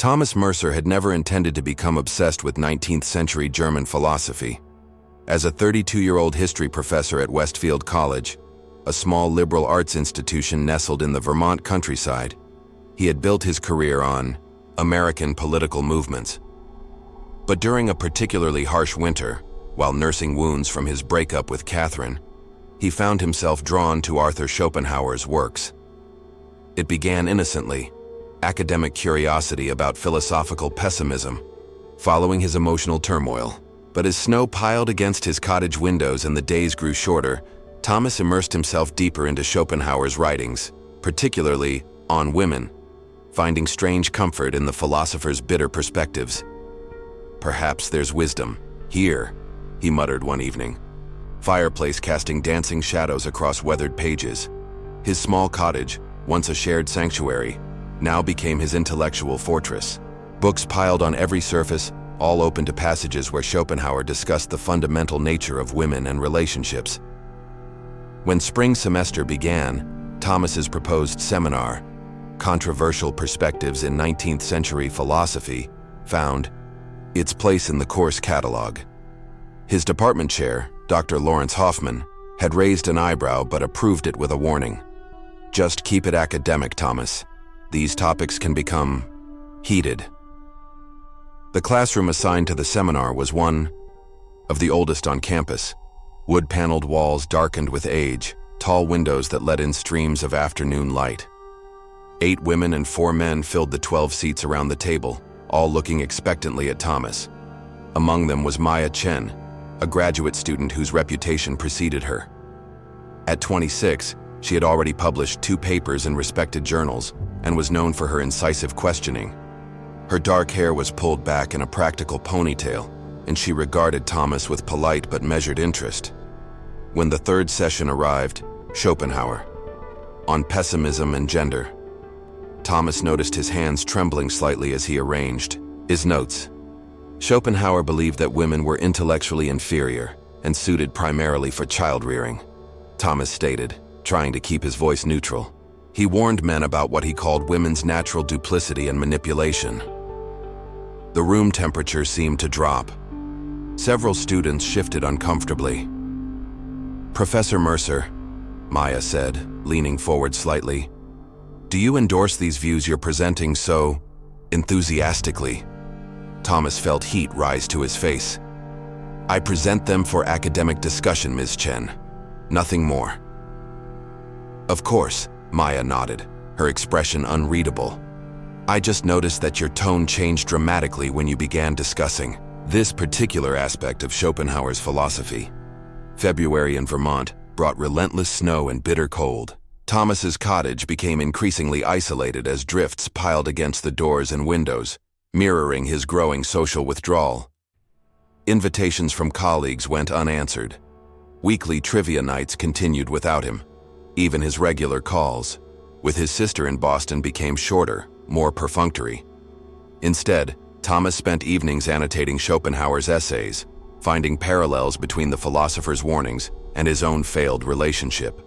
Thomas Mercer had never intended to become obsessed with 19th-century German philosophy. As a 32-year-old history professor at Westfield College, a small liberal arts institution nestled in the Vermont countryside, he had built his career on American political movements. But during a particularly harsh winter, while nursing wounds from his breakup with Catherine, he found himself drawn to Arthur Schopenhauer's works. It began innocently, academic curiosity about philosophical pessimism, following his emotional turmoil. But as snow piled against his cottage windows and the days grew shorter, Thomas immersed himself deeper into Schopenhauer's writings, particularly on women, finding strange comfort in the philosopher's bitter perspectives. "Perhaps there's wisdom here," he muttered one evening, fireplace casting dancing shadows across weathered pages. His small cottage, once a shared sanctuary, now became his intellectual fortress. Books piled on every surface, all open to passages where Schopenhauer discussed the fundamental nature of women and relationships. When spring semester began, Thomas's proposed seminar, Controversial Perspectives in 19th-Century Philosophy, found its place in the course catalog. His department chair, Dr. Lawrence Hoffman, had raised an eyebrow but approved it with a warning. "Just keep it academic, Thomas. These topics can become heated." The classroom assigned to the seminar was one of the oldest on campus. Wood-paneled walls darkened with age, tall windows that let in streams of afternoon light. 8 women and 4 men filled the 12 seats around the table, all looking expectantly at Thomas. Among them was Maya Chen, a graduate student whose reputation preceded her. At 26, she had already published 2 papers in respected journals and was known for her incisive questioning. Her dark hair was pulled back in a practical ponytail, and she regarded Thomas with polite but measured interest. When the 3rd session arrived, Schopenhauer, on pessimism and gender, Thomas noticed his hands trembling slightly as he arranged his notes. Schopenhauer believed that women were intellectually inferior and suited primarily for child-rearing, Thomas stated, trying to keep his voice neutral. He warned men about what he called women's natural duplicity and manipulation. The room temperature seemed to drop. Several students shifted uncomfortably. "Professor Mercer," Maya said, leaning forward slightly, "do you endorse these views you're presenting so enthusiastically?" Thomas felt heat rise to his face. "I present them for academic discussion, Ms. Chen. Nothing more." "Of course," Maya nodded, her expression unreadable. "I just noticed that your tone changed dramatically when you began discussing this particular aspect of Schopenhauer's philosophy." February in Vermont brought relentless snow and bitter cold. Thomas's cottage became increasingly isolated as drifts piled against the doors and windows, mirroring his growing social withdrawal. Invitations from colleagues went unanswered. Weekly trivia nights continued without him. Even his regular calls with his sister in Boston became shorter, more perfunctory. Instead, Thomas spent evenings annotating Schopenhauer's essays, finding parallels between the philosopher's warnings and his own failed relationship.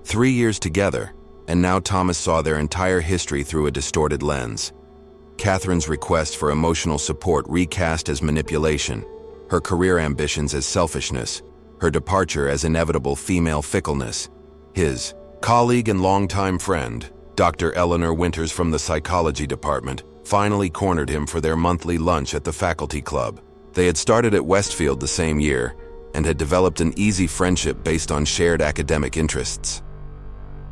3 years together, and now Thomas saw their entire history through a distorted lens. Catherine's request for emotional support recast as manipulation, her career ambitions as selfishness, her departure as inevitable female fickleness. His colleague and longtime friend, Dr. Eleanor Winters from the psychology department, finally cornered him for their monthly lunch at the faculty club. They had started at Westfield the same year and had developed an easy friendship based on shared academic interests.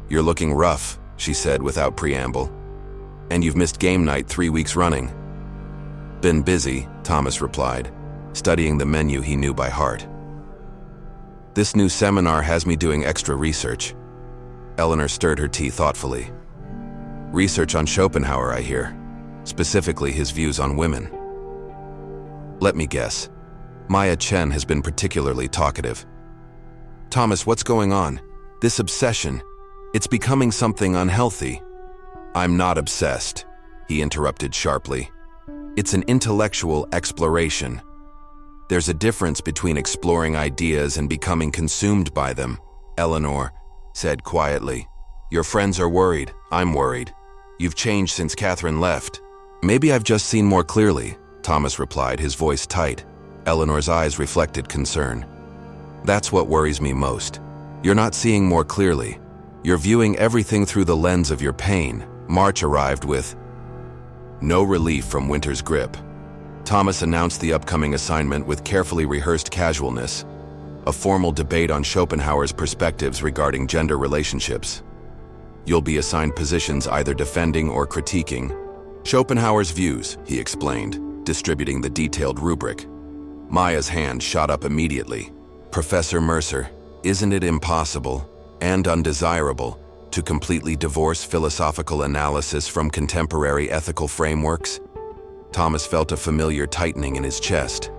"You're looking rough," she said without preamble. "And you've missed game night 3 weeks running." "Been busy," Thomas replied, studying the menu he knew by heart. "This new seminar has me doing extra research." Eleanor stirred her tea thoughtfully. "Research on Schopenhauer, I hear. Specifically his views on women." "Let me guess. Maya Chen has been particularly talkative." "Thomas, what's going on? This obsession, it's becoming something unhealthy." "I'm not obsessed," he interrupted sharply. "It's an intellectual exploration. There's a difference between exploring ideas and becoming consumed by them," Eleanor said quietly. "Your friends are worried. I'm worried. You've changed since Catherine left." Maybe I've just seen more clearly, Thomas replied, his voice tight. Eleanor's eyes reflected concern. That's what worries me most. You're not seeing more clearly. You're viewing everything through the lens of your pain. March arrived with no relief from winter's grip. Thomas announced the upcoming assignment with carefully rehearsed casualness, a formal debate on Schopenhauer's perspectives regarding gender relationships. You'll be assigned positions either defending or critiquing Schopenhauer's views, he explained, distributing the detailed rubric. Maya's hand shot up immediately. Professor Mercer, isn't it impossible and undesirable to completely divorce philosophical analysis from contemporary ethical frameworks? Thomas felt a familiar tightening in his chest.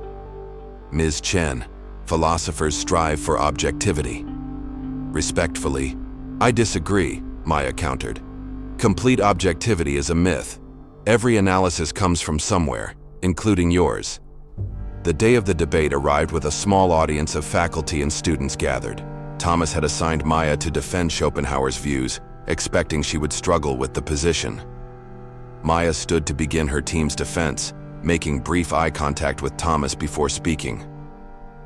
Ms. Chen, philosophers strive for objectivity. Respectfully, I disagree, Maya countered. Complete objectivity is a myth. Every analysis comes from somewhere, including yours. The day of the debate arrived with a small audience of faculty and students gathered. Thomas had assigned Maya to defend Schopenhauer's views, expecting she would struggle with the position. Maya stood to begin her team's defense, making brief eye contact with Thomas before speaking.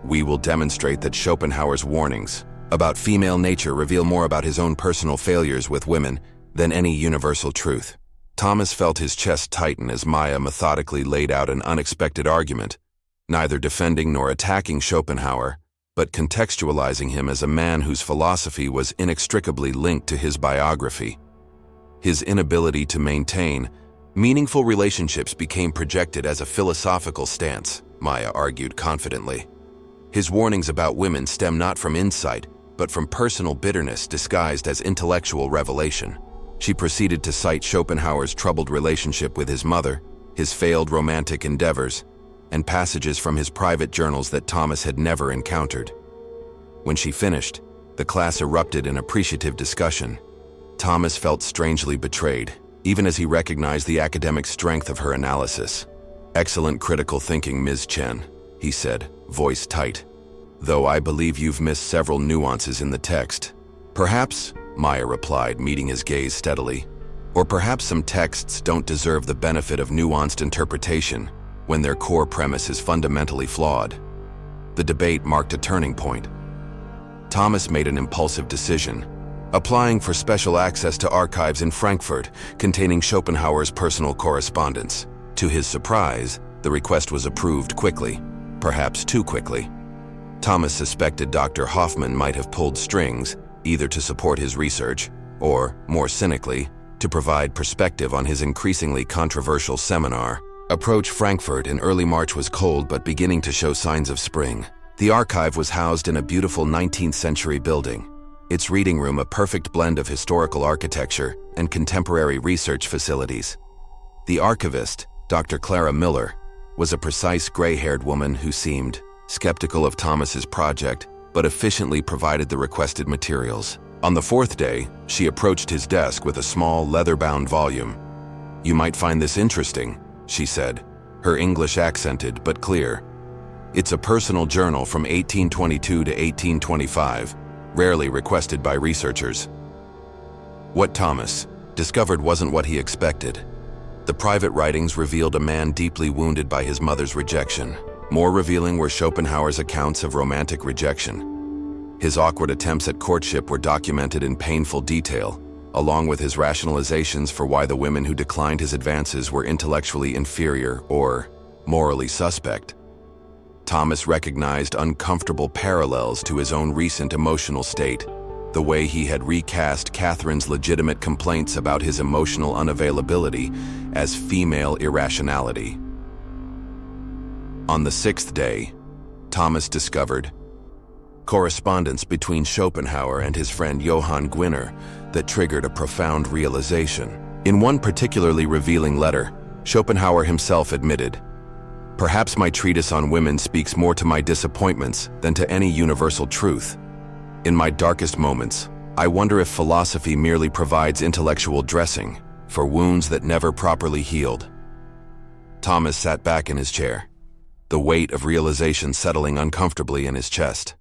We will demonstrate that Schopenhauer's warnings about female nature reveal more about his own personal failures with women than any universal truth. Thomas felt his chest tighten as Maya methodically laid out an unexpected argument, neither defending nor attacking Schopenhauer, but contextualizing him as a man whose philosophy was inextricably linked to his biography. His inability to maintain meaningful relationships became projected as a philosophical stance, Maya argued confidently. His warnings about women stem not from insight, but from personal bitterness disguised as intellectual revelation. She proceeded to cite Schopenhauer's troubled relationship with his mother, his failed romantic endeavors, and passages from his private journals that Thomas had never encountered. When she finished, the class erupted in appreciative discussion. Thomas felt strangely betrayed, even as he recognized the academic strength of her analysis. Excellent critical thinking, Ms. Chen, he said, voice tight. Though I believe you've missed several nuances in the text. Perhaps, Maya replied, meeting his gaze steadily. Or perhaps some texts don't deserve the benefit of nuanced interpretation when their core premise is fundamentally flawed. The debate marked a turning point. Thomas made an impulsive decision, applying for special access to archives in Frankfurt containing Schopenhauer's personal correspondence. To his surprise, the request was approved quickly, perhaps too quickly. Thomas suspected Dr. Hoffman might have pulled strings, either to support his research or, more cynically, to provide perspective on his increasingly controversial seminar. Approach Frankfurt in early March was cold but beginning to show signs of spring. The archive was housed in a beautiful 19th century building, its reading room a perfect blend of historical architecture and contemporary research facilities. The archivist, Dr. Clara Miller, was a precise gray-haired woman who seemed skeptical of Thomas's project, but efficiently provided the requested materials. On the fourth day, she approached his desk with a small leather-bound volume. "You might find this interesting," she said, her English accented but clear. "It's a personal journal from 1822 to 1825, rarely requested by researchers." What Thomas discovered wasn't what he expected. The private writings revealed a man deeply wounded by his mother's rejection. More revealing were Schopenhauer's accounts of romantic rejection. His awkward attempts at courtship were documented in painful detail, along with his rationalizations for why the women who declined his advances were intellectually inferior or morally suspect. Thomas recognized uncomfortable parallels to his own recent emotional state, the way he had recast Catherine's legitimate complaints about his emotional unavailability as female irrationality. On the sixth day, Thomas discovered correspondence between Schopenhauer and his friend Johann Gwinner that triggered a profound realization. In one particularly revealing letter, Schopenhauer himself admitted, "Perhaps my treatise on women speaks more to my disappointments than to any universal truth. In my darkest moments, I wonder if philosophy merely provides intellectual dressing for wounds that never properly healed." Thomas sat back in his chair, the weight of realization settling uncomfortably in his chest.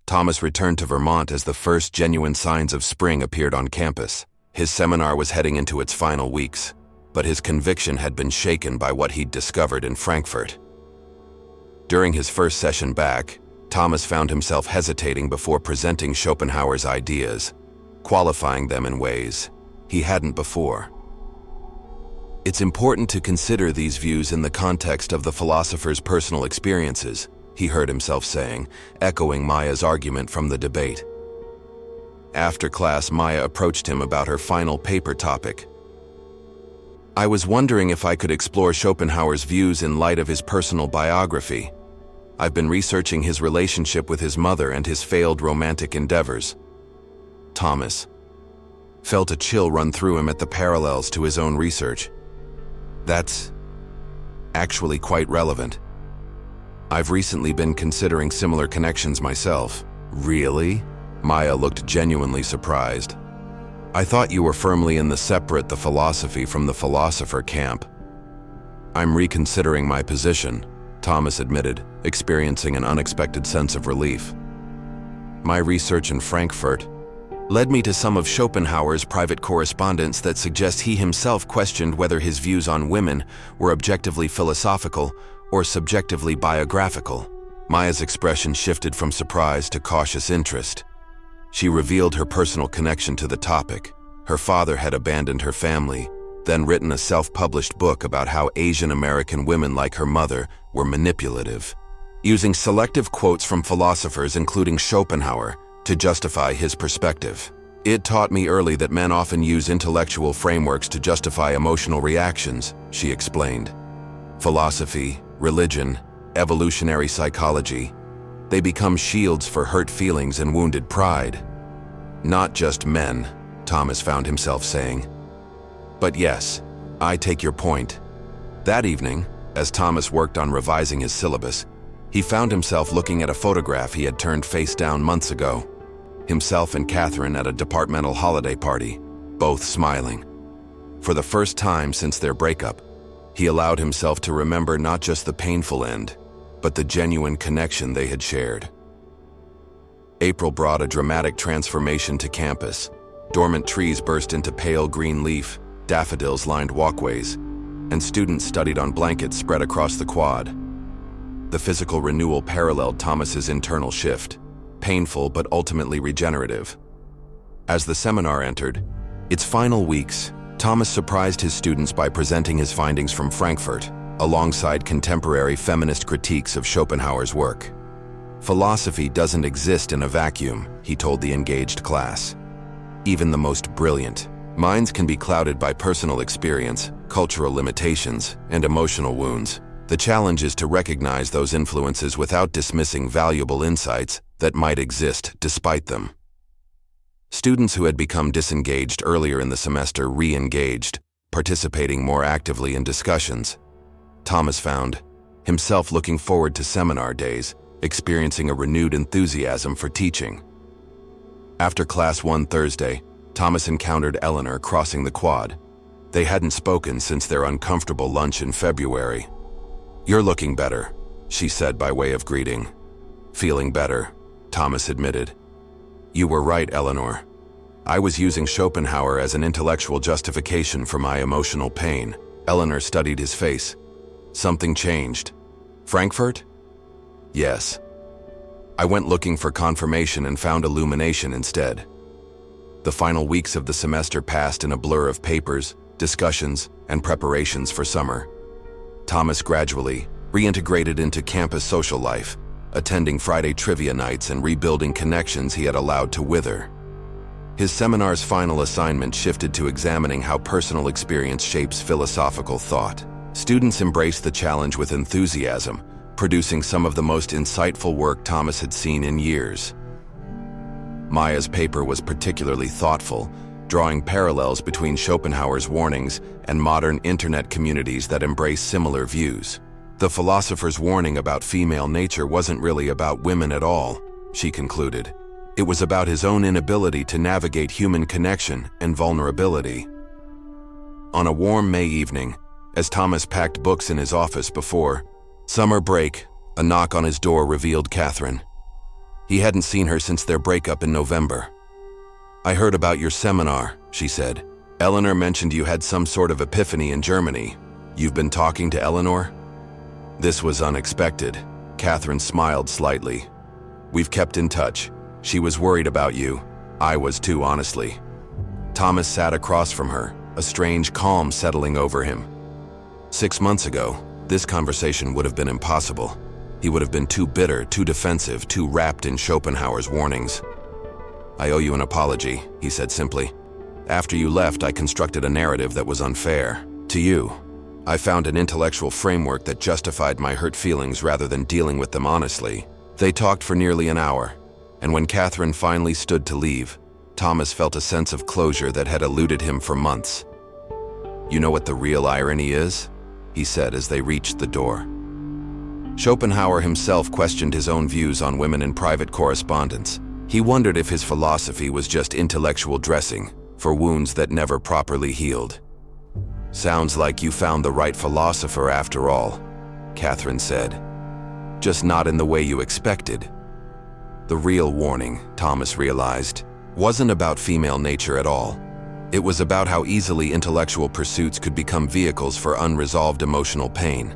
Thomas returned to Vermont as the first genuine signs of spring appeared on campus. His seminar was heading into its final weeks. but his conviction had been shaken by what he'd discovered in Frankfurt. During his first session back, Thomas found himself hesitating before presenting Schopenhauer's ideas, qualifying them in ways he hadn't before. It's important to consider these views in the context of the philosopher's personal experiences, he heard himself saying, echoing Maya's argument from the debate. After class, Maya approached him about her final paper topic. I was wondering if I could explore Schopenhauer's views in light of his personal biography. I've been researching his relationship with his mother and his failed romantic endeavors. Thomas felt a chill run through him at the parallels to his own research. That's actually quite relevant. I've recently been considering similar connections myself. Really? Maya looked genuinely surprised. I thought you were firmly in the separate the philosophy from the philosopher camp. I'm reconsidering my position, Thomas admitted, experiencing an unexpected sense of relief. My research in Frankfurt led me to some of Schopenhauer's private correspondence that suggests he himself questioned whether his views on women were objectively philosophical or subjectively biographical. Maya's expression shifted from surprise to cautious interest. She revealed her personal connection to the topic. Her father had abandoned her family, then written a self-published book about how Asian American women like her mother were manipulative, using selective quotes from philosophers including Schopenhauer to justify his perspective. It taught me early that men often use intellectual frameworks to justify emotional reactions, she explained. Philosophy, religion, evolutionary psychology, they become shields for hurt feelings and wounded pride. Not just men, Thomas found himself saying. But yes, I take your point. That evening, as Thomas worked on revising his syllabus, he found himself looking at a photograph he had turned face down months ago. Himself and Catherine at a departmental holiday party, both smiling. For the first time since their breakup, he allowed himself to remember not just the painful end, but the genuine connection they had shared. April brought a dramatic transformation to campus. Dormant trees burst into pale green leaf, daffodils lined walkways, and students studied on blankets spread across the quad. The physical renewal paralleled Thomas's internal shift, painful but ultimately regenerative. As the seminar entered its final weeks, Thomas surprised his students by presenting his findings from Frankfurt, alongside contemporary feminist critiques of Schopenhauer's work. Philosophy doesn't exist in a vacuum, he told the engaged class. Even the most brilliant minds can be clouded by personal experience, cultural limitations, and emotional wounds. The challenge is to recognize those influences without dismissing valuable insights that might exist despite them. Students who had become disengaged earlier in the semester re-engaged, participating more actively in discussions. Thomas found himself looking forward to seminar days, experiencing a renewed enthusiasm for teaching. After class one Thursday, Thomas encountered Eleanor crossing the quad. They hadn't spoken since their uncomfortable lunch in February. "You're looking better," she said by way of greeting. "Feeling better," Thomas admitted. "You were right, Eleanor. I was using Schopenhauer as an intellectual justification for my emotional pain." Eleanor studied his face. "Something changed. Frankfurt?" "Yes. I went looking for confirmation and found illumination instead." The final weeks of the semester passed in a blur of papers, discussions, and preparations for summer. Thomas gradually reintegrated into campus social life, attending Friday trivia nights and rebuilding connections he had allowed to wither. His seminar's final assignment shifted to examining how personal experience shapes philosophical thought. Students embraced the challenge with enthusiasm, producing some of the most insightful work Thomas had seen in years. Maya's paper was particularly thoughtful, drawing parallels between Schopenhauer's warnings and modern internet communities that embrace similar views. The philosopher's warning about female nature wasn't really about women at all, she concluded. It was about his own inability to navigate human connection and vulnerability. On a warm May evening, as Thomas packed books in his office before summer break, a knock on his door revealed Catherine. He hadn't seen her since their breakup in November. "I heard about your seminar," she said. Eleanor mentioned you had some sort of epiphany in Germany. You've been talking to Eleanor? This was unexpected. Catherine smiled slightly. We've kept in touch. She was worried about you. I was too, honestly. Thomas sat across from her, a strange calm settling over him. 6 months ago, this conversation would have been impossible. He would have been too bitter, too defensive, too wrapped in Schopenhauer's warnings. I owe you an apology, he said simply. After you left, I constructed a narrative that was unfair. To you. I found an intellectual framework that justified my hurt feelings rather than dealing with them honestly. They talked for nearly an hour, and when Catherine finally stood to leave, Thomas felt a sense of closure that had eluded him for months. You know what the real irony is? He said as they reached the door. Schopenhauer himself questioned his own views on women in private correspondence. He wondered if his philosophy was just intellectual dressing for wounds that never properly healed. Sounds like you found the right philosopher after all, Catherine said. Just not in the way you expected. The real warning, Thomas realized, wasn't about female nature at all. It was about how easily intellectual pursuits could become vehicles for unresolved emotional pain.